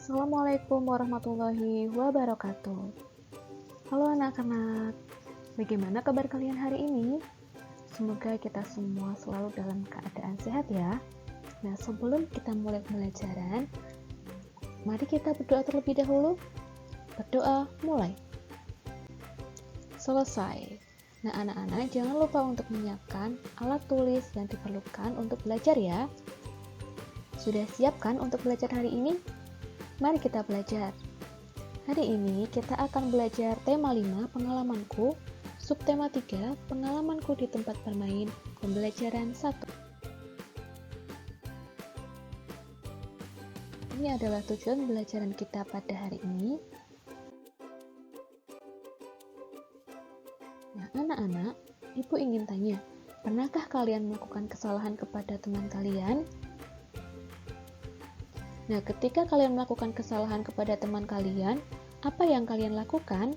Assalamualaikum warahmatullahi wabarakatuh. Halo anak-anak, bagaimana kabar kalian hari ini? Semoga kita semua selalu dalam keadaan sehat ya. Nah, sebelum kita mulai pembelajaran, mari kita berdoa terlebih dahulu. Berdoa, mulai. Selesai. Nah, anak-anak jangan lupa untuk menyiapkan alat tulis yang diperlukan untuk belajar ya. Sudah siap kan untuk belajar hari ini? Mari kita belajar. Hari ini kita akan belajar tema 5, pengalamanku, subtema 3, pengalamanku di tempat bermain, pembelajaran 1. Ini adalah tujuan pembelajaran kita pada hari ini. Nah, anak-anak, Ibu ingin tanya, pernahkah kalian melakukan kesalahan kepada teman kalian? Nah, ketika kalian melakukan kesalahan kepada teman kalian, apa yang kalian lakukan?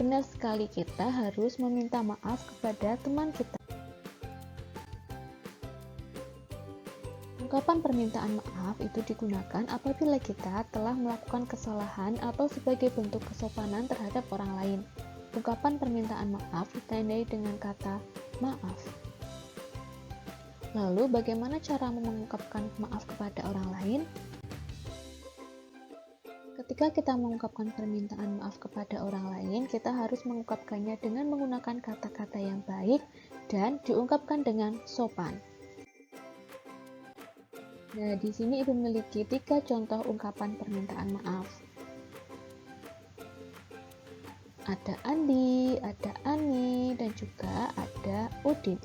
Benar sekali, kita harus meminta maaf kepada teman kita. Ungkapan permintaan maaf itu digunakan apabila kita telah melakukan kesalahan atau sebagai bentuk kesopanan terhadap orang lain. Ungkapan permintaan maaf ditandai dengan kata maaf. Lalu, bagaimana cara mengungkapkan maaf kepada orang lain? Ketika kita mengungkapkan permintaan maaf kepada orang lain, kita harus mengungkapkannya dengan menggunakan kata-kata yang baik dan diungkapkan dengan sopan. Nah, di sini Ibu memiliki 3 contoh ungkapan permintaan maaf. Ada Andi, ada Ani, dan juga ada Udin.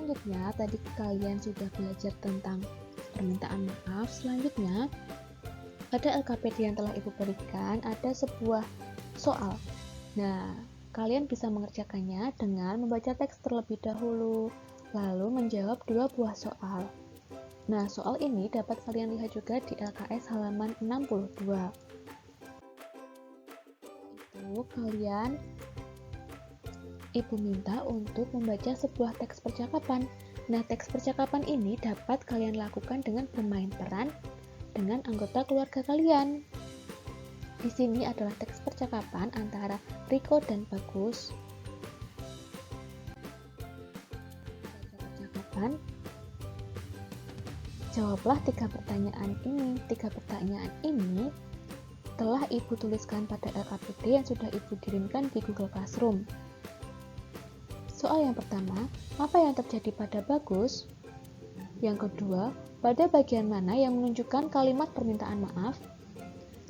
Selanjutnya, tadi kalian sudah belajar tentang permintaan maaf. Selanjutnya, pada LKPD yang telah Ibu berikan, ada sebuah soal. Nah, kalian bisa mengerjakannya dengan membaca teks terlebih dahulu, lalu menjawab 2 buah soal. Nah, soal ini dapat kalian lihat juga di LKS halaman 62. Itu kalian Ibu minta untuk membaca sebuah teks percakapan. Nah, teks percakapan ini dapat kalian lakukan dengan bermain peran dengan anggota keluarga kalian. Di sini adalah teks percakapan antara Riko dan Bagus. Percakapan. Jawablah 3 pertanyaan ini. 3 pertanyaan ini telah Ibu tuliskan pada LKPD yang sudah Ibu kirimkan di Google Classroom. Soal yang pertama, apa yang terjadi pada Bagus? Yang kedua, pada bagian mana yang menunjukkan kalimat permintaan maaf?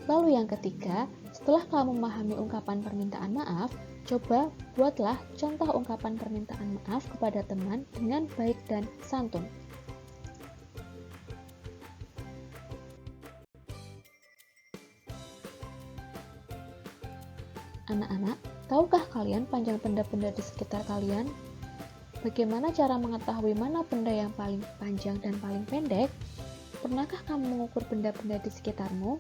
Lalu yang ketiga, setelah kamu memahami ungkapan permintaan maaf, coba buatlah contoh ungkapan permintaan maaf kepada teman dengan baik dan santun. Anak-anak, tahukah kalian panjang benda-benda di sekitar kalian? Bagaimana cara mengetahui mana benda yang paling panjang dan paling pendek? Pernahkah kamu mengukur benda-benda di sekitarmu?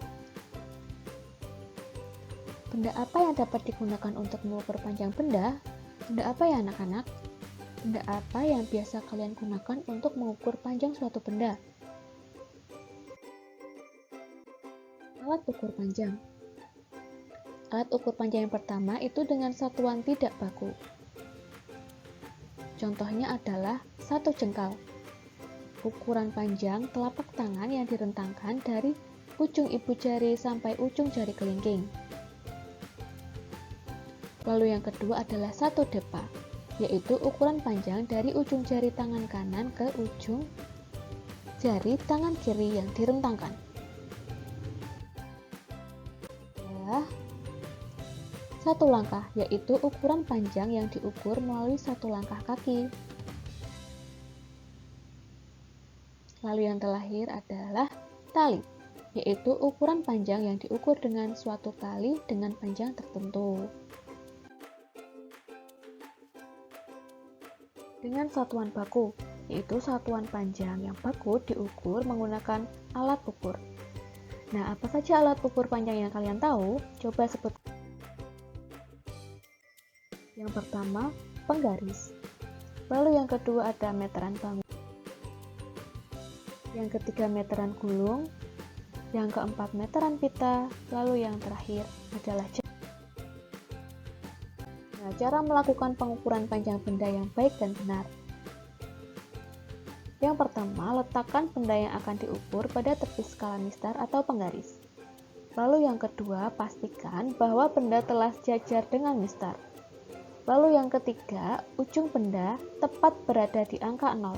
Benda apa yang dapat digunakan untuk mengukur panjang benda? Benda apa ya anak-anak? Benda apa yang biasa kalian gunakan untuk mengukur panjang suatu benda? Alat ukur panjang. Alat ukur panjang yang pertama itu dengan satuan tidak baku. Contohnya adalah 1 jengkal. Ukuran panjang telapak tangan yang direntangkan dari ujung ibu jari sampai ujung jari kelingking. Lalu yang kedua adalah 1 depa, yaitu ukuran panjang dari ujung jari tangan kanan ke ujung jari tangan kiri yang direntangkan. Satu langkah, yaitu ukuran panjang yang diukur melalui 1 langkah kaki. Lalu yang terakhir adalah tali, yaitu ukuran panjang yang diukur dengan suatu tali dengan panjang tertentu. Dengan satuan baku, yaitu satuan panjang yang baku diukur menggunakan alat ukur. Nah, apa saja alat ukur panjang yang kalian tahu? Coba sebut. Yang pertama, penggaris. Lalu yang kedua ada meteran bangun. Yang ketiga meteran gulung. Yang keempat meteran pita. Lalu yang terakhir adalah jam. Nah, cara melakukan pengukuran panjang benda yang baik dan benar. Yang pertama, letakkan benda yang akan diukur pada tepi skala mistar atau penggaris. Lalu yang kedua, pastikan bahwa benda telah sejajar dengan mistar. Lalu yang ketiga, ujung benda tepat berada di angka 0.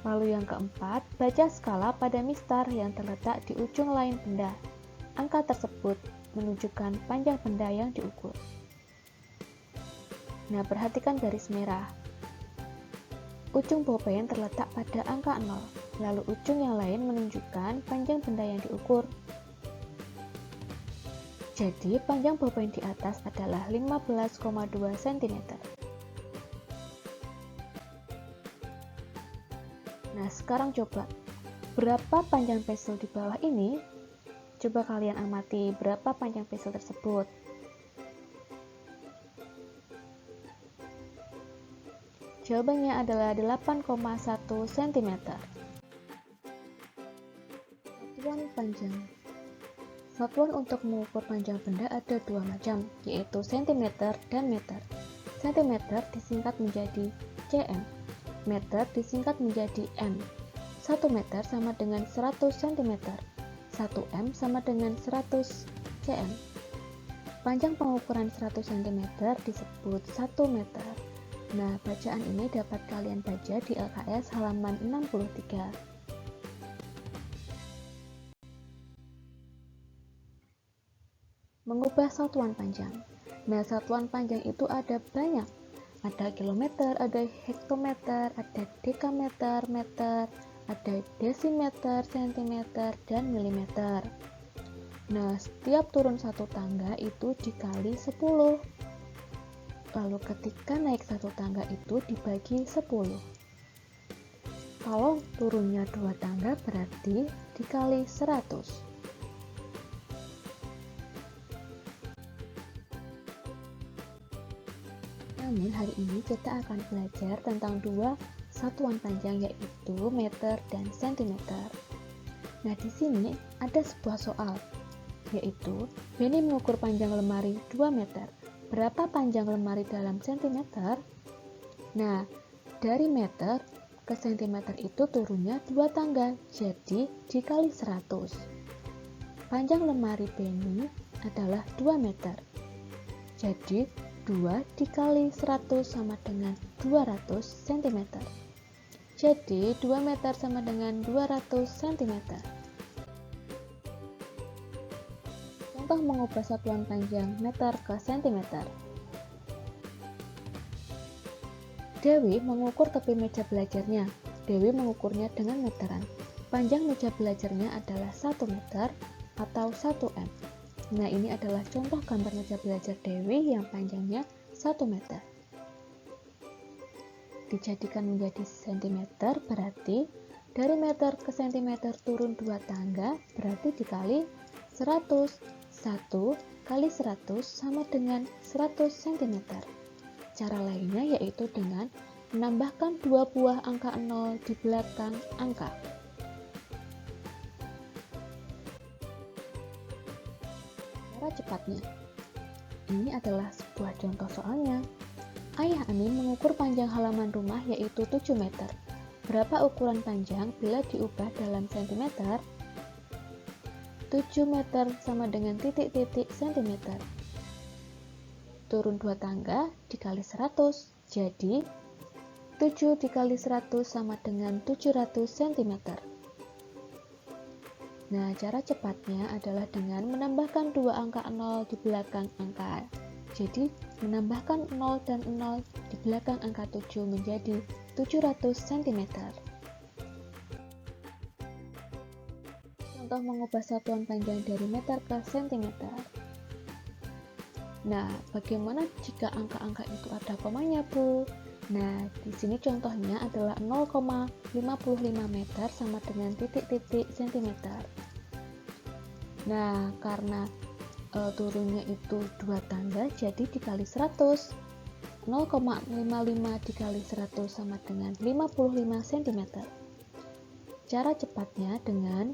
Lalu yang keempat, baca skala pada mistar yang terletak di ujung lain benda. Angka tersebut menunjukkan panjang benda yang diukur. Nah, perhatikan garis merah. Ujung bolpen terletak pada angka 0, lalu ujung yang lain menunjukkan panjang benda yang diukur. Jadi, panjang bolpen di atas adalah 15,2 cm. Nah, sekarang coba, berapa panjang pensel di bawah ini? Coba kalian amati berapa panjang pensel tersebut. Jawabannya adalah 8,1 cm. Satuan panjang. Satuan untuk mengukur panjang benda ada dua macam, yaitu cm dan meter. Cm disingkat menjadi cm, meter disingkat menjadi m. 1 meter sama dengan 100 cm, 1 m sama dengan 100 cm. Panjang pengukuran 100 cm disebut 1 meter. Nah, bacaan ini dapat kalian baca di LKS halaman 63. Mengubah satuan panjang. Nah, satuan panjang itu ada banyak. Ada kilometer, ada hektometer, ada dekameter, meter, ada desimeter, sentimeter, dan milimeter. Nah, setiap turun satu tangga itu dikali 10. Lalu ketika naik satu tangga itu dibagi 10. Kalau turunnya 2 tangga berarti dikali 100. Namun hari ini kita akan belajar tentang dua satuan panjang, yaitu meter dan sentimeter. Nah, di sini ada sebuah soal, yaitu Benny mengukur panjang lemari 2 meter. Berapa panjang lemari dalam sentimeter? Nah, dari meter ke sentimeter itu turunnya 2 tangga, jadi dikali 100. Panjang lemari Benny adalah 2 meter. Jadi 2 dikali 100 sama dengan 200 cm. Jadi 2 meter sama dengan 200 cm. Contoh mengubah satuan panjang meter ke sentimeter. Dewi mengukur tepi meja belajarnya. Dewi mengukurnya dengan meteran. Panjang meja belajarnya adalah 1 meter atau 1 m. Nah, ini adalah contoh gambar meja belajar Dewi yang panjangnya 1 meter. Dijadikan menjadi sentimeter, berarti dari meter ke sentimeter turun 2 tangga, berarti dikali 100. 1 kali 100 sama dengan 100 cm. Cara lainnya yaitu dengan menambahkan 2 buah angka 0 di belakang angka. Cara cepatnya. Ini adalah sebuah contoh soalnya. Ayah Ani mengukur panjang halaman rumah yaitu 7 meter. Berapa ukuran panjang bila diubah dalam sentimeter? 7 meter sama dengan titik-titik sentimeter. Turun 2 tangga dikali 100. Jadi 7 dikali 100 sama dengan 700 cm. Nah, cara cepatnya adalah dengan menambahkan 2 angka 0 di belakang angka. Jadi, menambahkan 0 dan 0 di belakang angka 7 menjadi 700 cm. Contoh mengubah satuan panjang dari meter ke sentimeter. Nah, bagaimana jika angka-angka itu ada komanya, Bu? Nah, di sini contohnya adalah 0,55 meter sama dengan titik-titik sentimeter. Nah, karena turunnya itu 2 tangga, jadi dikali 100. 0,55 dikali 100 sama dengan 55 cm. Cara cepatnya dengan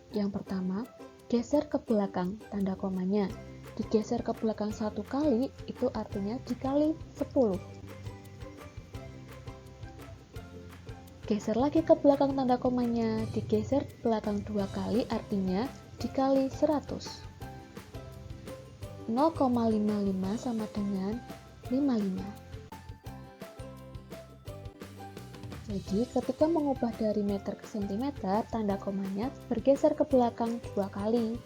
yang pertama, geser ke belakang tanda komanya. Digeser ke belakang 1 kali, itu artinya dikali 10. Geser lagi ke belakang tanda komanya, digeser ke belakang 2 kali, artinya dikali 100. 0,55 sama dengan 55. Jadi, ketika mengubah dari meter ke sentimeter, tanda komanya bergeser ke belakang 2 kali.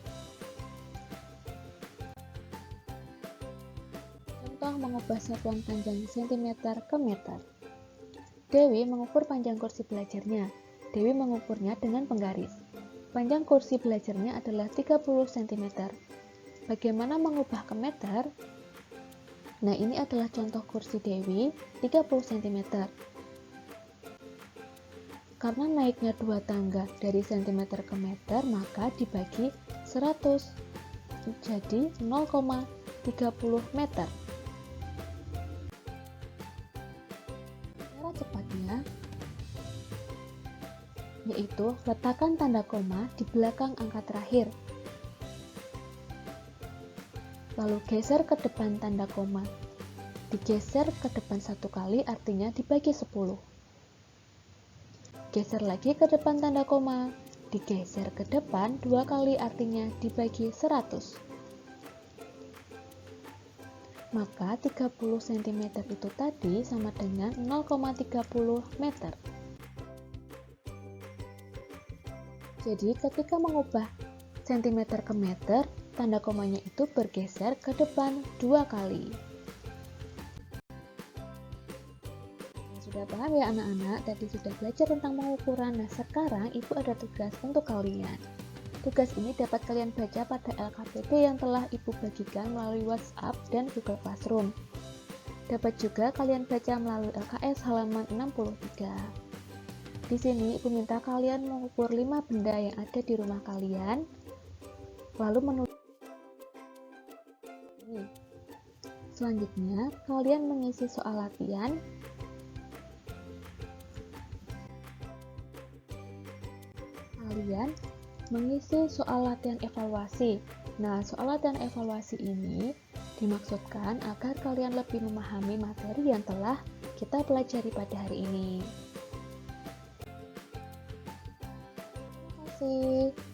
Contoh mengubah satuan panjang cm ke meter. Dewi mengukur panjang kursi belajarnya. Dewi mengukurnya dengan penggaris. Panjang kursi belajarnya adalah 30 cm. Bagaimana mengubah ke meter? Nah, ini adalah contoh kursi Dewi, 30 cm. Karena naiknya 2 tangga dari cm ke meter, maka dibagi 100. Jadi 0,30 meter. Cara cepatnya yaitu letakkan tanda koma di belakang angka terakhir. Lalu geser ke depan tanda koma. Digeser ke depan 1 kali artinya dibagi 10. Geser lagi ke depan tanda koma. Digeser ke depan 2 kali artinya dibagi 100. Maka 30 cm itu tadi sama dengan 0,30 meter. Jadi ketika mengubah cm ke meter, tanda komanya itu bergeser ke depan 2 kali. Sudah paham ya anak-anak? Tadi sudah belajar tentang pengukuran. Nah, sekarang Ibu ada tugas untuk kalian. Tugas ini dapat kalian baca pada LKPD yang telah Ibu bagikan melalui WhatsApp dan Google Classroom. Dapat juga kalian baca melalui LKS halaman 63. Di sini Ibu minta kalian mengukur 5 benda yang ada di rumah kalian, lalu menulis. Selanjutnya, kalian mengisi soal latihan. Kalian mengisi soal latihan evaluasi. Nah, soal latihan evaluasi ini dimaksudkan agar kalian lebih memahami materi yang telah kita pelajari pada hari ini. Terima kasih.